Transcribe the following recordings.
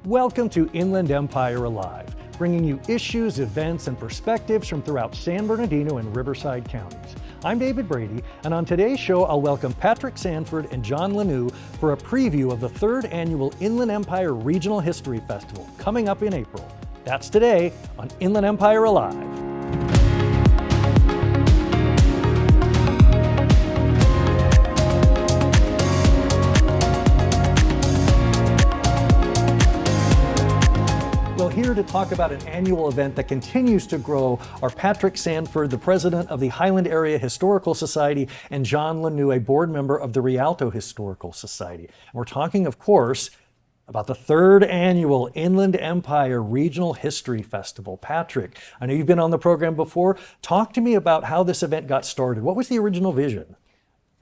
Welcome to Inland Empire Alive, bringing you issues, events, and perspectives from throughout San Bernardino and Riverside counties. I'm David Brady, and on today's show, I'll welcome Patrick Sanford and John Lanou for a preview of the 3rd Annual Inland Empire Regional History Festival coming up in April. That's today on Inland Empire Alive. Here to talk about an annual event that continues to grow are Patrick Sanford, the president of the Highland Area Historical Society, and John Lanou, a board member of the Rialto Historical Society. And we're talking, of course, about the 3rd Annual Inland Empire Regional History Festival. Patrick, I know you've been on the program before. Talk to me about how this event got started. What was the original vision?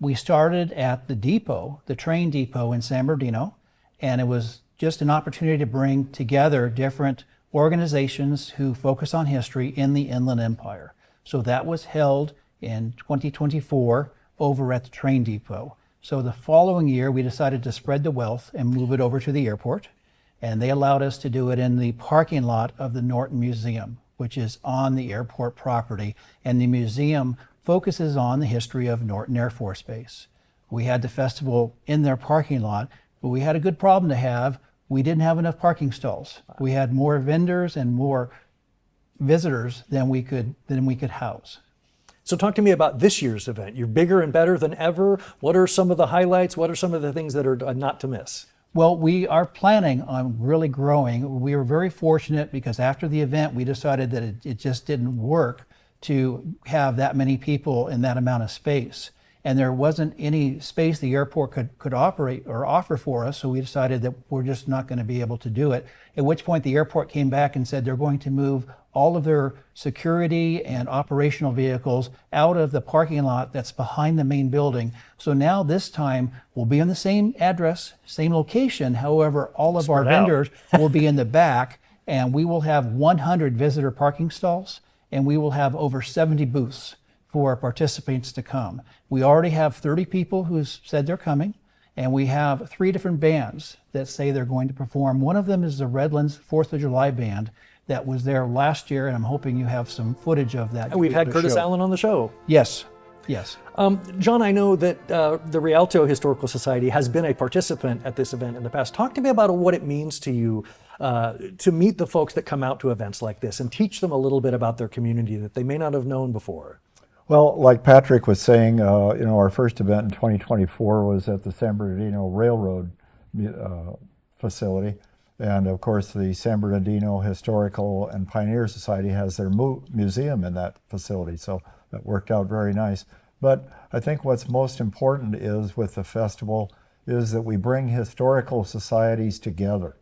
We started at the depot, the train depot in San Bernardino, and it was just an opportunity to bring together different organizations who focus on history in the Inland Empire. So that was held in 2024 over at the train depot. So the following year, we decided to spread the wealth and move it over to the airport. And they allowed us to do it in the parking lot of the Norton Museum, which is on the airport property. And the museum focuses on the history of Norton Air Force Base. We had the festival in their parking lot, but we had a good problem to have. We didn't have enough parking stalls. We had more vendors and more visitors than we could house. So talk to me about this year's event. You're bigger and better than ever. What are some of the highlights? What are some of the things that are not to miss? Well, we are planning on really growing. We were very fortunate because after the event, we decided that it just didn't work to have that many people in that amount of space. And there wasn't any space the airport could operate or offer for us, so we decided that we're just not going to be able to do it. At which point the airport came back and said they're going to move all of their security and operational vehicles out of the parking lot that's behind the main building. So now this time we'll be on the same address, same location. However, all of our vendors will be in the back, and we will have 100 visitor parking stalls, and we will have over 70 booths for participants to come. We already have 30 people who said they're coming, and we have 3 different bands that say they're going to perform. One of them is the Redlands 4th of July band that was there last year, and I'm hoping you have some footage of that. And we've had Curtis Allen on the show. Yes, yes. John, I know that the Rialto Historical Society has been a participant at this event in the past. Talk to me about what it means to you to meet the folks that come out to events like this and teach them a little bit about their community that they may not have known before. Well, like Patrick was saying, our first event in 2024 was at the San Bernardino Railroad facility. And of course, the San Bernardino Historical and Pioneer Society has their museum in that facility. So that worked out very nice. But I think what's most important is with the festival is that we bring historical societies together.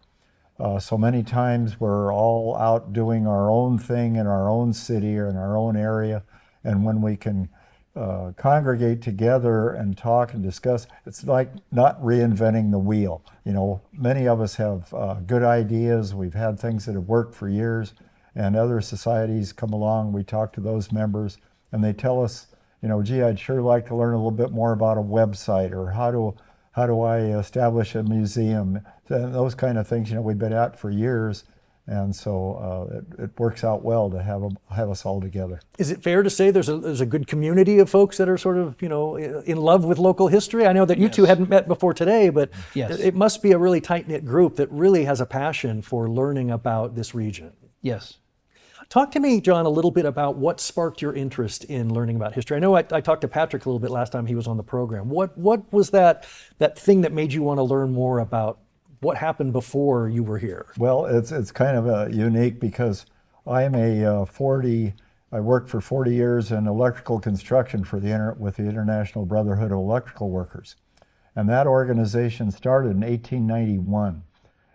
So many times we're all out doing our own thing in our own city or in our own area. And when we can congregate together and talk and discuss, it's like not reinventing the wheel. Many of us have good ideas. We've had things that have worked for years, and other societies come along. We talk to those members, and they tell us, gee, I'd sure like to learn a little bit more about a website, or how do I establish a museum? Those kind of things, we've been at for years. And so it works out well to have us all together. Is it fair to say there's a good community of folks that are sort of, in love with local history? I know that you two hadn't met before today, but it must be a really tight-knit group that really has a passion for learning about this region. Yes. Talk to me, John, a little bit about what sparked your interest in learning about history. I know I talked to Patrick a little bit last time he was on the program. What was that thing that made you want to learn more about what happened before you were here? Well, it's kind of unique because I'm I worked for 40 years in electrical construction with the International Brotherhood of Electrical Workers. And that organization started in 1891.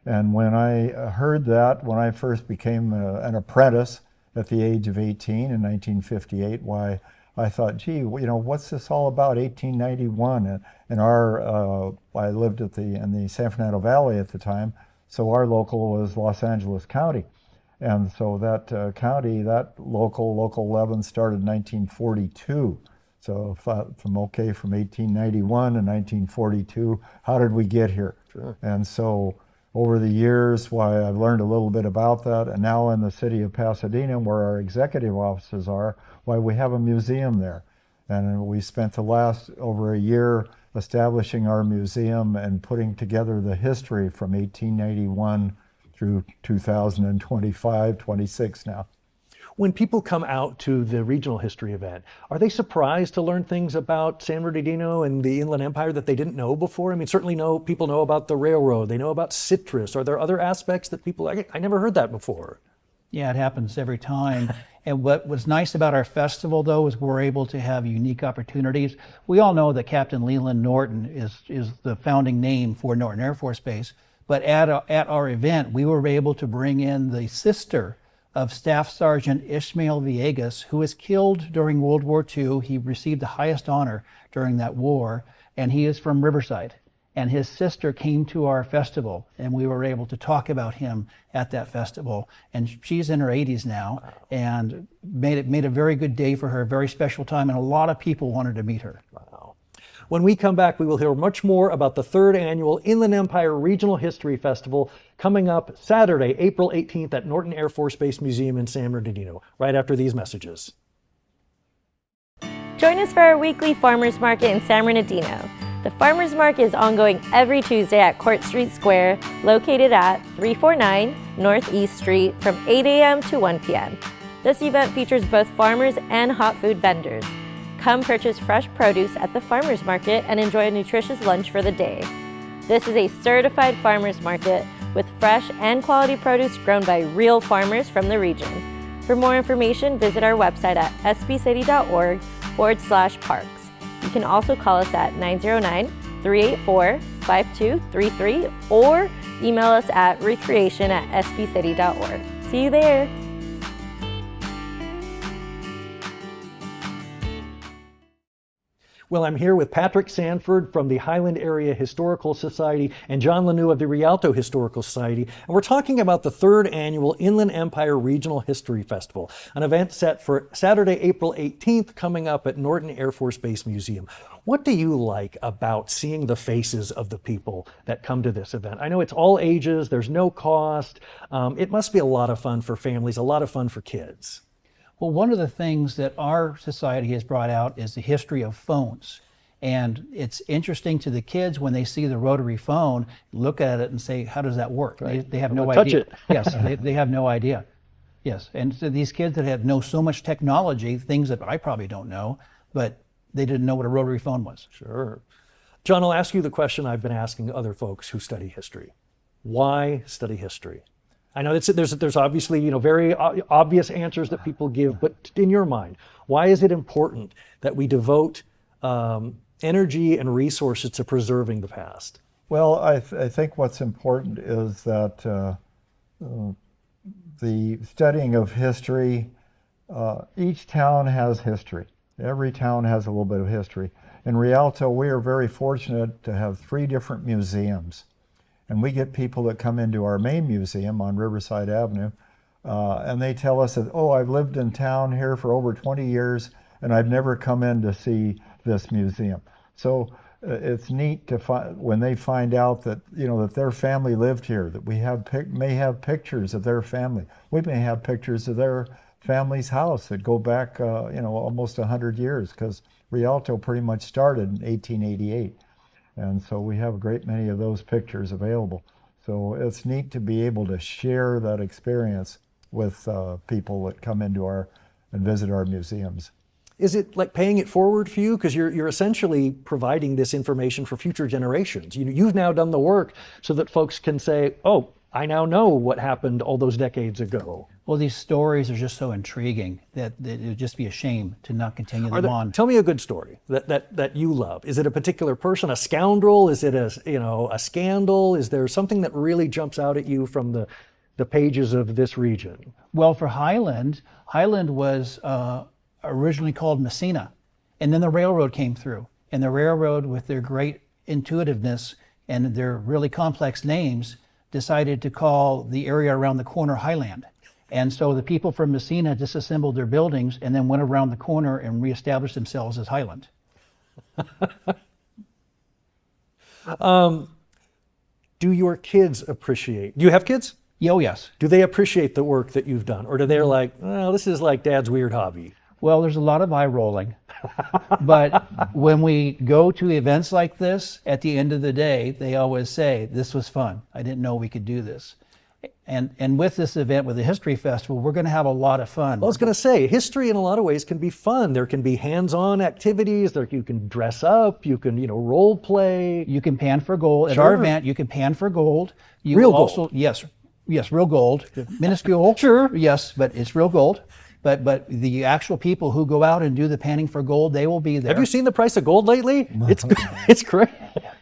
And when I heard that, when I first became an apprentice at the age of 18 in 1958, why, I thought, gee, what's this all about, 1891? And I lived in the San Fernando Valley at the time, so our local was Los Angeles County. And so that county, that local 11 started in 1942. So from 1891 to 1942, how did we get here? Sure. And so over the years, why I've learned a little bit about that, and now in the city of Pasadena, where our executive offices are, why we have a museum there. And we spent the last over a year establishing our museum and putting together the history from 1881 through 2025, 26 now. When people come out to the regional history event, are they surprised to learn things about San Bernardino and the Inland Empire that they didn't know before? I mean, certainly people know about the railroad, they know about citrus. Are there other aspects that people, I never heard that before? Yeah, it happens every time. And what was nice about our festival, though, is we're able to have unique opportunities. We all know that Captain Leland Norton is the founding name for Norton Air Force Base. But at our event, we were able to bring in the sister of Staff Sergeant Ishmael Villegas, who was killed during World War II. He received the highest honor during that war, and he is from Riverside. And his sister came to our festival, and we were able to talk about him at that festival. And she's in her 80s now, and made a very good day for her, a very special time, and a lot of people wanted to meet her. Wow. When we come back, we will hear much more about the 3rd Annual Inland Empire Regional History Festival coming up Saturday, April 18th at Norton Air Force Base Museum in San Bernardino, right after these messages. Join us for our weekly farmers market in San Bernardino. The farmers market is ongoing every Tuesday at Court Street Square, located at 349 Northeast Street from 8 a.m. to 1 p.m. This event features both farmers and hot food vendors. Come purchase fresh produce at the farmers market and enjoy a nutritious lunch for the day. This is a certified farmers market with fresh and quality produce grown by real farmers from the region. For more information, visit our website at sbcity.org/parks. You can also call us at 909-384-5233 or email us at recreation@sbcity.org. See you there. Well, I'm here with Patrick Sanford from the Highland Area Historical Society and John Lanou of the Rialto Historical Society, and we're talking about the 3rd Annual Inland Empire Regional History Festival, an event set for Saturday, April 18th, coming up at Norton Air Force Base Museum. What do you like about seeing the faces of the people that come to this event? I know it's all ages, there's no cost. It must be a lot of fun for families, a lot of fun for kids. Well, one of the things that our society has brought out is the history of phones. And it's interesting to the kids when they see the rotary phone, look at it and say, how does that work? Right. They have no Touch idea. it. Yes, they have no idea. Yes, and so these kids that know so much technology, things that I probably don't know, but they didn't know what a rotary phone was. Sure. John, I'll ask you the question I've been asking other folks who study history. Why study history? I know there's obviously very obvious answers that people give, but in your mind, why is it important that we devote energy and resources to preserving the past? Well, I think what's important is that the studying of history, each town has history. Every town has a little bit of history. In Rialto, we are very fortunate to have 3 different museums. And we get people that come into our main museum on Riverside Avenue, and they tell us that, oh, I've lived in town here for over 20 years, and I've never come in to see this museum. So it's neat to when they find out that, that their family lived here, that we may have pictures of their family. We may have pictures of their family's house that go back, almost 100 years, because Rialto pretty much started in 1888. And so we have a great many of those pictures available. So it's neat to be able to share that experience with people that come into and visit our museums. Is it like paying it forward for you? Because you're essentially providing this information for future generations. You've now done the work so that folks can say, oh, I now know what happened all those decades ago. Well, these stories are just so intriguing that it would just be a shame to not continue them on. Tell me a good story that you love. Is it a particular person, a scoundrel? Is it a scandal? Is there something that really jumps out at you from the pages of this region? Well, for Highland was originally called Messina, and then the railroad came through. And the railroad, with their great intuitiveness and their really complex names, decided to call the area around the corner Highland. And so the people from Messina disassembled their buildings and then went around the corner and reestablished themselves as Highland. Do your kids appreciate? Do you have kids? Oh, yes. Do they appreciate the work that you've done? Or do they like, oh, this is like Dad's weird hobby? Well, there's a lot of eye rolling. But when we go to events like this, at the end of the day, they always say, this was fun. I didn't know we could do this. And with this event, with the History Festival, we're going to have a lot of fun. I was going to say, history in a lot of ways can be fun. There can be hands-on activities. You can dress up. You can, role play. You can pan for gold. At Sure. our event, you can pan for gold. You Real also, gold. Yes, real gold. Minuscule. Sure. Yes, but it's real gold. But the actual people who go out and do the panning for gold, they will be there. Have you seen the price of gold lately? It's great.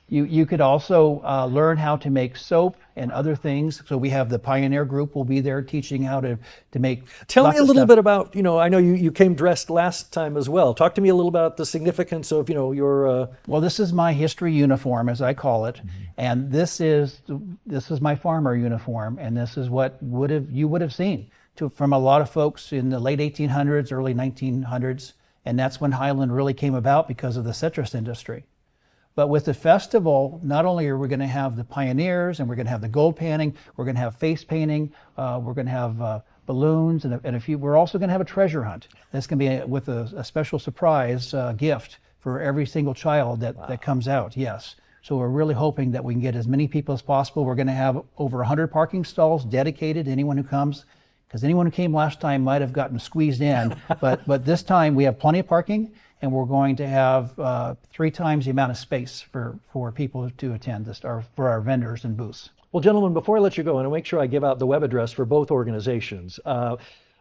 You could also learn how to make soap and other things. So we have the Pioneer Group will be there teaching how to make. Tell lots me a of little stuff. bit about, I know you came dressed last time as well. Talk to me a little about the significance of, your... Well, this is my history uniform, as I call it, and this is my farmer uniform, and this is what you would have seen from a lot of folks in the late 1800s, early 1900s, and that's when Highland really came about because of the citrus industry. But with the festival, not only are we going to have the pioneers and we're going to have the gold panning, we're going to have face painting, we're going to have balloons and a few. We're also going to have a treasure hunt. That's going to be with a special surprise gift for every single child that comes out. Yes. So we're really hoping that we can get as many people as possible. We're going to have over 100 parking stalls dedicated to anyone who comes, because anyone who came last time might have gotten squeezed in. but this time we have plenty of parking. And we're going to have 3 times the amount of space for people to attend this, or for our vendors and booths. Well, gentlemen, before I let you go, I want to make sure I give out the web address for both organizations.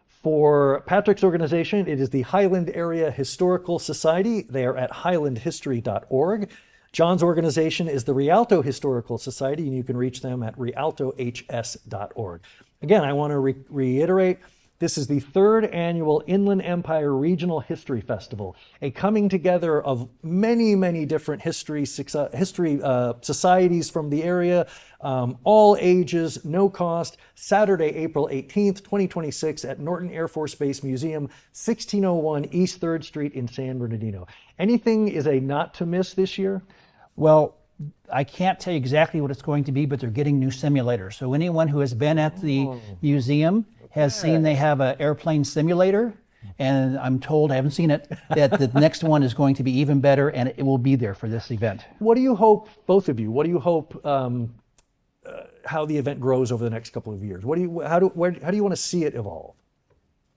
For Patrick's organization, it is the Highland Area Historical Society. They are at highlandhistory.org. John's organization is the Rialto Historical Society, and you can reach them at rialtohs.org. Again, I want to reiterate, this is the 3rd annual Inland Empire Regional History Festival, a coming together of many, many different history societies from the area, all ages, no cost, Saturday, April 18th, 2026 at Norton Air Force Base Museum, 1601 East 3rd Street in San Bernardino. Anything is a not to miss this year? Well, I can't tell you exactly what it's going to be, but they're getting new simulators. So anyone who has been at the museum has seen they have an airplane simulator, and I'm told, I haven't seen it, that the next one is going to be even better, and it will be there for this event. What do you hope, both of you, what do you hope how the event grows over the next couple of years? How do you want to see it evolve?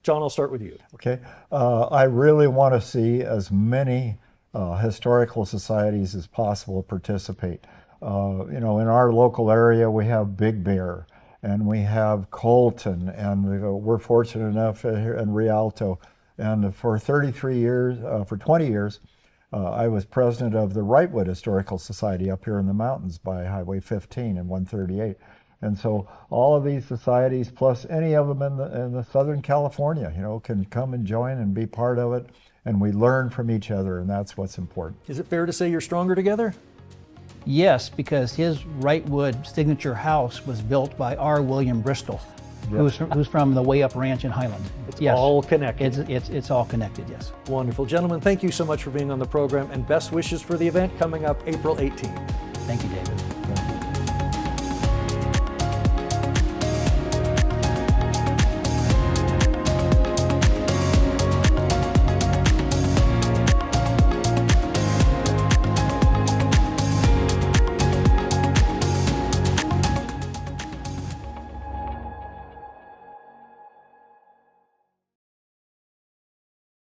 John, I'll start with you. Okay, I really want to see as many historical societies as possible participate. In our local area, we have Big Bear, and we have Colton, and we're fortunate enough here in Rialto. And for 20 years, I was president of the Wrightwood Historical Society up here in the mountains by Highway 15 and 138. And so all of these societies, plus any of them in the Southern California, can come and join and be part of it. And we learn from each other, and that's what's important. Is it fair to say you're stronger together? Yes, because his Wrightwood signature house was built by R. William Bristol, who's from the Way Up Ranch in Highland. It's all connected. It's all connected, yes. Wonderful. Gentlemen, thank you so much for being on the program, and best wishes for the event coming up April 18th. Thank you, David.